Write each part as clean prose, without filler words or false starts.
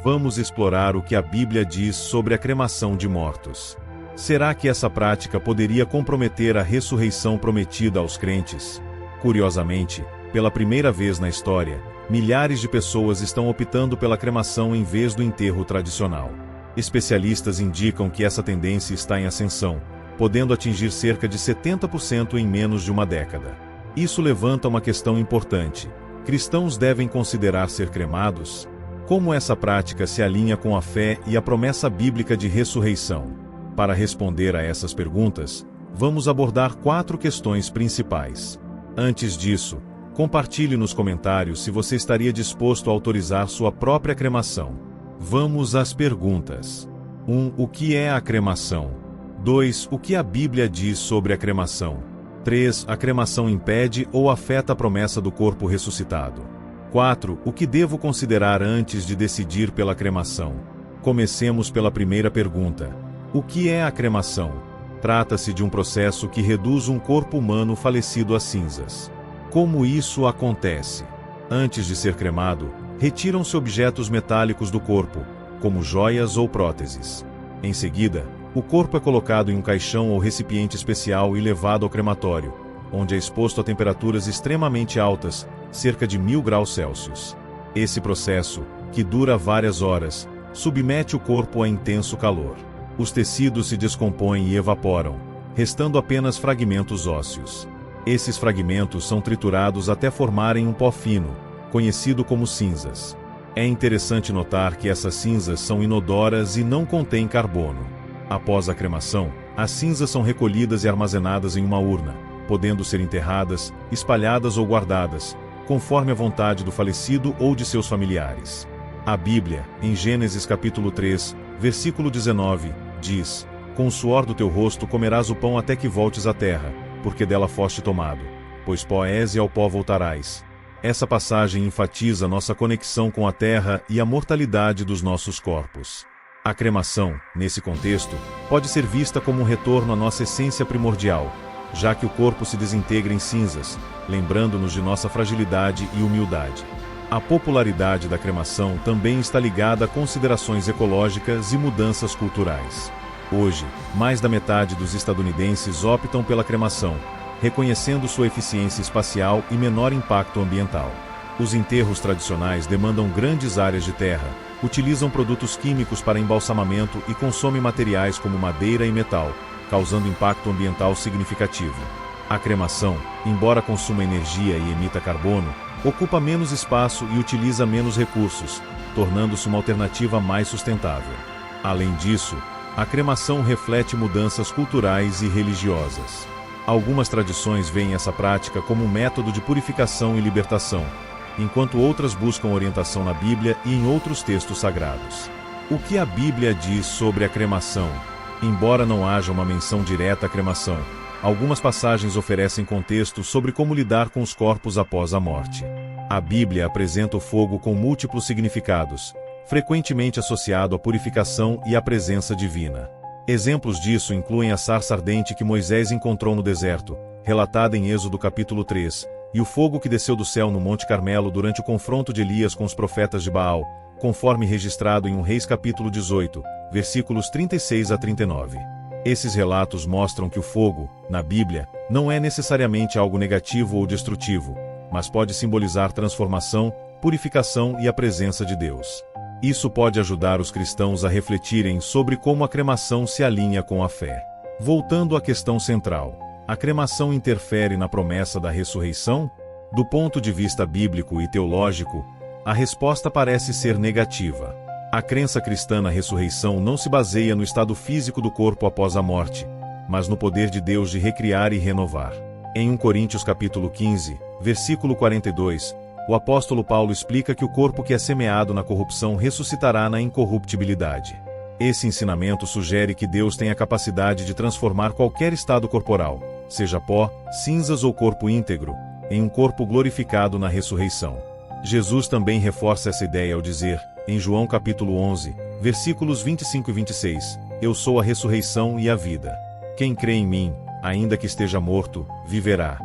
vamos explorar o que a Bíblia diz sobre a cremação de mortos. Será que essa prática poderia comprometer a ressurreição prometida aos crentes? Curiosamente, pela primeira vez na história, milhares de pessoas estão optando pela cremação em vez do enterro tradicional. Especialistas indicam que essa tendência está em ascensão, podendo atingir cerca de 70% em menos de uma década. Isso levanta uma questão importante: cristãos devem considerar ser cremados? Como essa prática se alinha com a fé e a promessa bíblica de ressurreição? Para responder a essas perguntas, vamos abordar 4 questões principais. Antes disso, compartilhe nos comentários se você estaria disposto a autorizar sua própria cremação. Vamos às perguntas. 1. O que é a cremação? 2. O que a Bíblia diz sobre a cremação? 3. A cremação impede ou afeta a promessa do corpo ressuscitado? 4. O que devo considerar antes de decidir pela cremação? Comecemos pela primeira pergunta. O que é a cremação? Trata-se de um processo que reduz um corpo humano falecido a cinzas. Como isso acontece? Antes de ser cremado, retiram-se objetos metálicos do corpo, como joias ou próteses. Em seguida, o corpo é colocado em um caixão ou recipiente especial e levado ao crematório, onde é exposto a temperaturas extremamente altas, cerca de 1000 graus Celsius. Esse processo, que dura várias horas, submete o corpo a intenso calor. Os tecidos se descompõem e evaporam, restando apenas fragmentos ósseos. Esses fragmentos são triturados até formarem um pó fino, conhecido como cinzas. É interessante notar que essas cinzas são inodoras e não contêm carbono. Após a cremação, as cinzas são recolhidas e armazenadas em uma urna, podendo ser enterradas, espalhadas ou guardadas, conforme a vontade do falecido ou de seus familiares. A Bíblia, em Gênesis capítulo 3, versículo 19, diz: Com o suor do teu rosto comerás o pão até que voltes à terra, porque dela foste tomado, pois pó és e ao pó voltarás. Essa passagem enfatiza nossa conexão com a terra e a mortalidade dos nossos corpos. A cremação, nesse contexto, pode ser vista como um retorno à nossa essência primordial, já que o corpo se desintegra em cinzas, lembrando-nos de nossa fragilidade e humildade. A popularidade da cremação também está ligada a considerações ecológicas e mudanças culturais. Hoje, mais da metade dos estadunidenses optam pela cremação, reconhecendo sua eficiência espacial e menor impacto ambiental. Os enterros tradicionais demandam grandes áreas de terra, utilizam produtos químicos para embalsamamento e consomem materiais como madeira e metal, causando impacto ambiental significativo. A cremação, embora consuma energia e emita carbono, ocupa menos espaço e utiliza menos recursos, tornando-se uma alternativa mais sustentável. Além disso, a cremação reflete mudanças culturais e religiosas. Algumas tradições veem essa prática como um método de purificação e libertação, enquanto outras buscam orientação na Bíblia e em outros textos sagrados. O que a Bíblia diz sobre a cremação? Embora não haja uma menção direta à cremação, algumas passagens oferecem contexto sobre como lidar com os corpos após a morte. A Bíblia apresenta o fogo com múltiplos significados, frequentemente associado à purificação e à presença divina. Exemplos disso incluem a sarça ardente que Moisés encontrou no deserto, relatada em Êxodo capítulo 3, e o fogo que desceu do céu no Monte Carmelo durante o confronto de Elias com os profetas de Baal, conforme registrado em 1 Reis capítulo 18, versículos 36 a 39. Esses relatos mostram que o fogo, na Bíblia, não é necessariamente algo negativo ou destrutivo, mas pode simbolizar transformação, purificação e a presença de Deus. Isso pode ajudar os cristãos a refletirem sobre como a cremação se alinha com a fé. Voltando à questão central, a cremação interfere na promessa da ressurreição? Do ponto de vista bíblico e teológico, a resposta parece ser negativa. A crença cristã na ressurreição não se baseia no estado físico do corpo após a morte, mas no poder de Deus de recriar e renovar. Em 1 Coríntios capítulo 15, versículo 42, o apóstolo Paulo explica que o corpo que é semeado na corrupção ressuscitará na incorruptibilidade. Esse ensinamento sugere que Deus tem a capacidade de transformar qualquer estado corporal, seja pó, cinzas ou corpo íntegro, em um corpo glorificado na ressurreição. Jesus também reforça essa ideia ao dizer, em João capítulo 11, versículos 25 e 26, Eu sou a ressurreição e a vida. Quem crê em mim, ainda que esteja morto, viverá.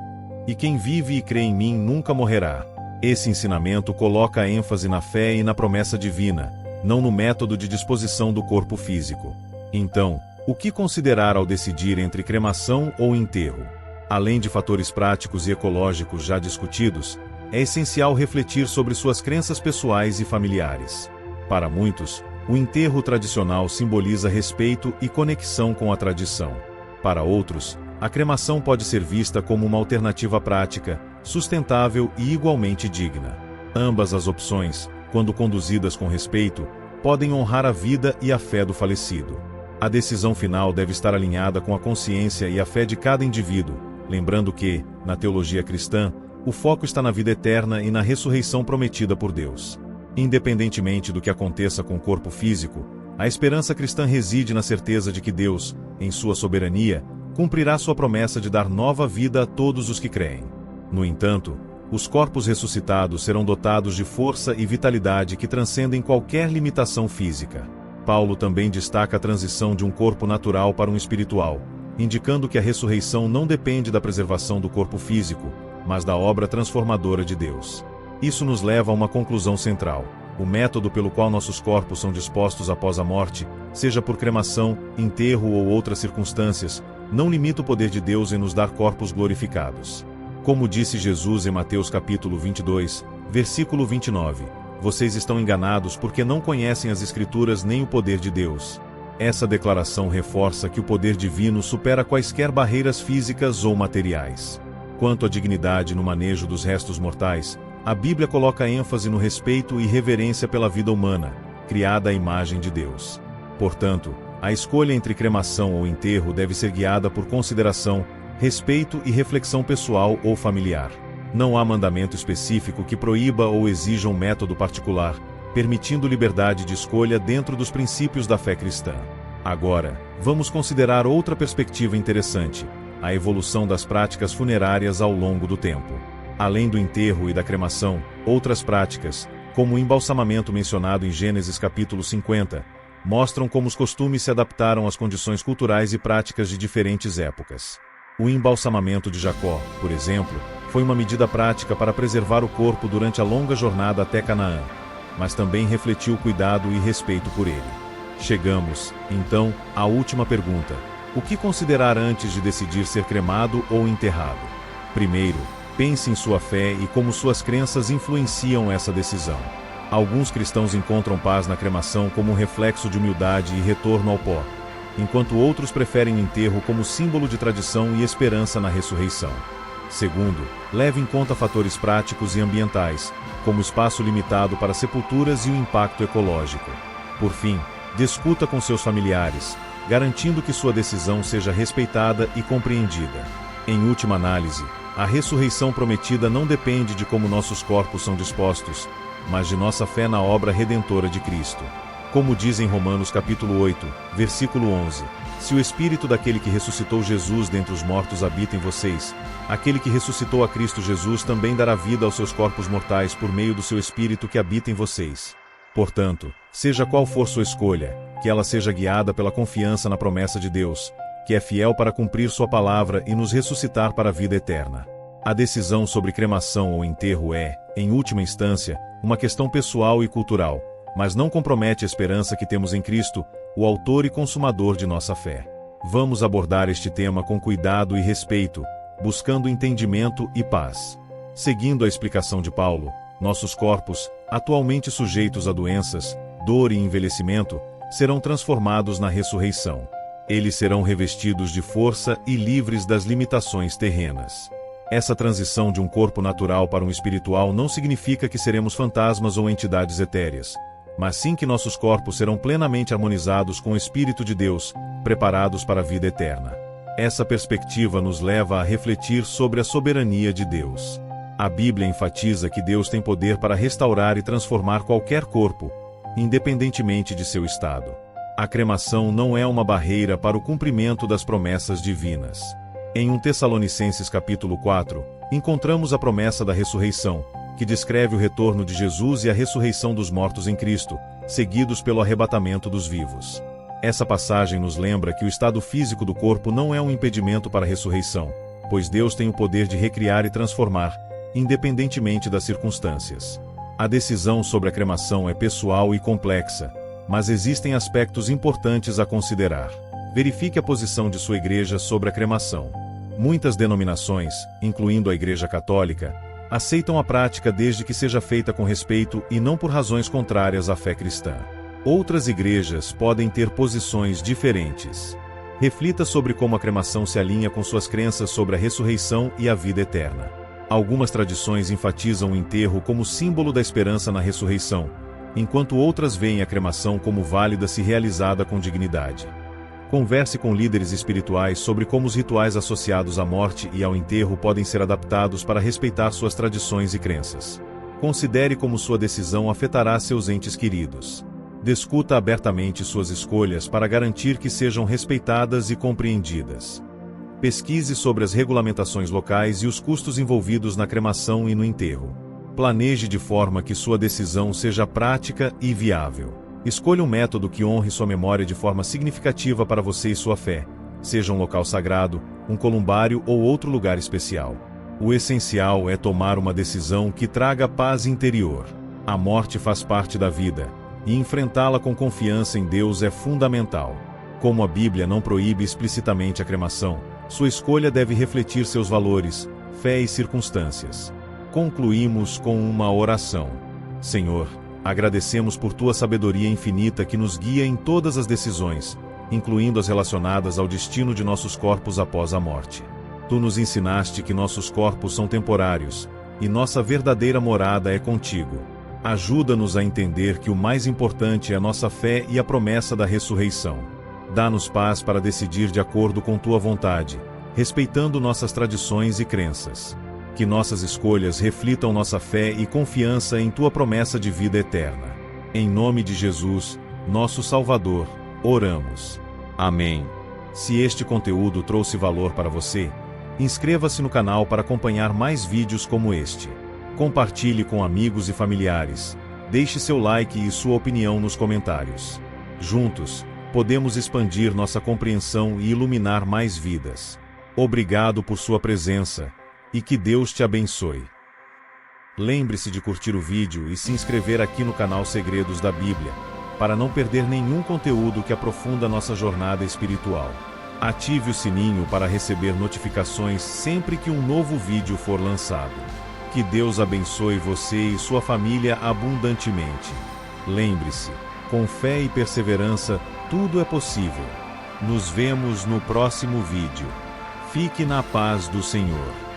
E quem vive e crê em mim nunca morrerá. Esse ensinamento coloca ênfase na fé e na promessa divina, não no método de disposição do corpo físico. Então, o que considerar ao decidir entre cremação ou enterro? Além de fatores práticos e ecológicos já discutidos, é essencial refletir sobre suas crenças pessoais e familiares. Para muitos, o enterro tradicional simboliza respeito e conexão com a tradição. Para outros, a cremação pode ser vista como uma alternativa prática, sustentável e igualmente digna. Ambas as opções, quando conduzidas com respeito, podem honrar a vida e a fé do falecido. A decisão final deve estar alinhada com a consciência e a fé de cada indivíduo, lembrando que, na teologia cristã, o foco está na vida eterna e na ressurreição prometida por Deus. Independentemente do que aconteça com o corpo físico, a esperança cristã reside na certeza de que Deus, em sua soberania, cumprirá sua promessa de dar nova vida a todos os que creem. No entanto, os corpos ressuscitados serão dotados de força e vitalidade que transcendem qualquer limitação física. Paulo também destaca a transição de um corpo natural para um espiritual, indicando que a ressurreição não depende da preservação do corpo físico, mas da obra transformadora de Deus. Isso nos leva a uma conclusão central. O método pelo qual nossos corpos são dispostos após a morte, seja por cremação, enterro ou outras circunstâncias, não limita o poder de Deus em nos dar corpos glorificados. Como disse Jesus em Mateus capítulo 22, versículo 29, vocês estão enganados porque não conhecem as Escrituras nem o poder de Deus. Essa declaração reforça que o poder divino supera quaisquer barreiras físicas ou materiais. Quanto à dignidade no manejo dos restos mortais, a Bíblia coloca ênfase no respeito e reverência pela vida humana, criada à imagem de Deus. Portanto, a escolha entre cremação ou enterro deve ser guiada por consideração, respeito e reflexão pessoal ou familiar. Não há mandamento específico que proíba ou exija um método particular, permitindo liberdade de escolha dentro dos princípios da fé cristã. Agora, vamos considerar outra perspectiva interessante: a evolução das práticas funerárias ao longo do tempo. Além do enterro e da cremação, outras práticas, como o embalsamamento mencionado em Gênesis capítulo 50, mostram como os costumes se adaptaram às condições culturais e práticas de diferentes épocas. O embalsamamento de Jacó, por exemplo, foi uma medida prática para preservar o corpo durante a longa jornada até Canaã, mas também refletiu cuidado e respeito por ele. Chegamos, então, à última pergunta: o que considerar antes de decidir ser cremado ou enterrado? Primeiro, pense em sua fé e como suas crenças influenciam essa decisão. Alguns cristãos encontram paz na cremação como um reflexo de humildade e retorno ao pó, enquanto outros preferem o enterro como símbolo de tradição e esperança na ressurreição. Segundo, leve em conta fatores práticos e ambientais, como espaço limitado para sepulturas e o impacto ecológico. Por fim, discuta com seus familiares, garantindo que sua decisão seja respeitada e compreendida. Em última análise, a ressurreição prometida não depende de como nossos corpos são dispostos, mas de nossa fé na obra redentora de Cristo. Como diz em Romanos capítulo 8, versículo 11, se o Espírito daquele que ressuscitou Jesus dentre os mortos habita em vocês, aquele que ressuscitou a Cristo Jesus também dará vida aos seus corpos mortais por meio do seu Espírito que habita em vocês. Portanto, seja qual for sua escolha, que ela seja guiada pela confiança na promessa de Deus, que é fiel para cumprir sua palavra e nos ressuscitar para a vida eterna. A decisão sobre cremação ou enterro é, em última instância, uma questão pessoal e cultural, mas não compromete a esperança que temos em Cristo, o autor e consumador de nossa fé. Vamos abordar este tema com cuidado e respeito, buscando entendimento e paz. Seguindo a explicação de Paulo, nossos corpos, atualmente sujeitos a doenças, dor e envelhecimento, serão transformados na ressurreição. Eles serão revestidos de força e livres das limitações terrenas. Essa transição de um corpo natural para um espiritual não significa que seremos fantasmas ou entidades etéreas, mas sim que nossos corpos serão plenamente harmonizados com o Espírito de Deus, preparados para a vida eterna. Essa perspectiva nos leva a refletir sobre a soberania de Deus. A Bíblia enfatiza que Deus tem poder para restaurar e transformar qualquer corpo, independentemente de seu estado. A cremação não é uma barreira para o cumprimento das promessas divinas. Em 1 Tessalonicenses capítulo 4, encontramos a promessa da ressurreição, que descreve o retorno de Jesus e a ressurreição dos mortos em Cristo, seguidos pelo arrebatamento dos vivos. Essa passagem nos lembra que o estado físico do corpo não é um impedimento para a ressurreição, pois Deus tem o poder de recriar e transformar, independentemente das circunstâncias. A decisão sobre a cremação é pessoal e complexa, mas existem aspectos importantes a considerar. Verifique a posição de sua igreja sobre a cremação. Muitas denominações, incluindo a Igreja Católica, aceitam a prática desde que seja feita com respeito e não por razões contrárias à fé cristã. Outras igrejas podem ter posições diferentes. Reflita sobre como a cremação se alinha com suas crenças sobre a ressurreição e a vida eterna. Algumas tradições enfatizam o enterro como símbolo da esperança na ressurreição, enquanto outras veem a cremação como válida se realizada com dignidade. Converse com líderes espirituais sobre como os rituais associados à morte e ao enterro podem ser adaptados para respeitar suas tradições e crenças. Considere como sua decisão afetará seus entes queridos. Discuta abertamente suas escolhas para garantir que sejam respeitadas e compreendidas. Pesquise sobre as regulamentações locais e os custos envolvidos na cremação e no enterro. Planeje de forma que sua decisão seja prática e viável. Escolha um método que honre sua memória de forma significativa para você e sua fé, seja um local sagrado, um columbário ou outro lugar especial. O essencial é tomar uma decisão que traga paz interior. A morte faz parte da vida, e enfrentá-la com confiança em Deus é fundamental. Como a Bíblia não proíbe explicitamente a cremação, sua escolha deve refletir seus valores, fé e circunstâncias. Concluímos com uma oração. Senhor, agradecemos por tua sabedoria infinita que nos guia em todas as decisões, incluindo as relacionadas ao destino de nossos corpos após a morte. Tu nos ensinaste que nossos corpos são temporários, e nossa verdadeira morada é contigo. Ajuda-nos a entender que o mais importante é a nossa fé e a promessa da ressurreição. Dá-nos paz para decidir de acordo com tua vontade, respeitando nossas tradições e crenças. Que nossas escolhas reflitam nossa fé e confiança em tua promessa de vida eterna. Em nome de Jesus, nosso Salvador, oramos. Amém. Se este conteúdo trouxe valor para você, inscreva-se no canal para acompanhar mais vídeos como este. Compartilhe com amigos e familiares. Deixe seu like e sua opinião nos comentários. Juntos, podemos expandir nossa compreensão e iluminar mais vidas. Obrigado por sua presença, e que Deus te abençoe. Lembre-se de curtir o vídeo e se inscrever aqui no canal Segredos da Bíblia, para não perder nenhum conteúdo que aprofunda nossa jornada espiritual. Ative o sininho para receber notificações sempre que um novo vídeo for lançado. Que Deus abençoe você e sua família abundantemente. Lembre-se, com fé e perseverança, tudo é possível. Nos vemos no próximo vídeo. Fique na paz do Senhor.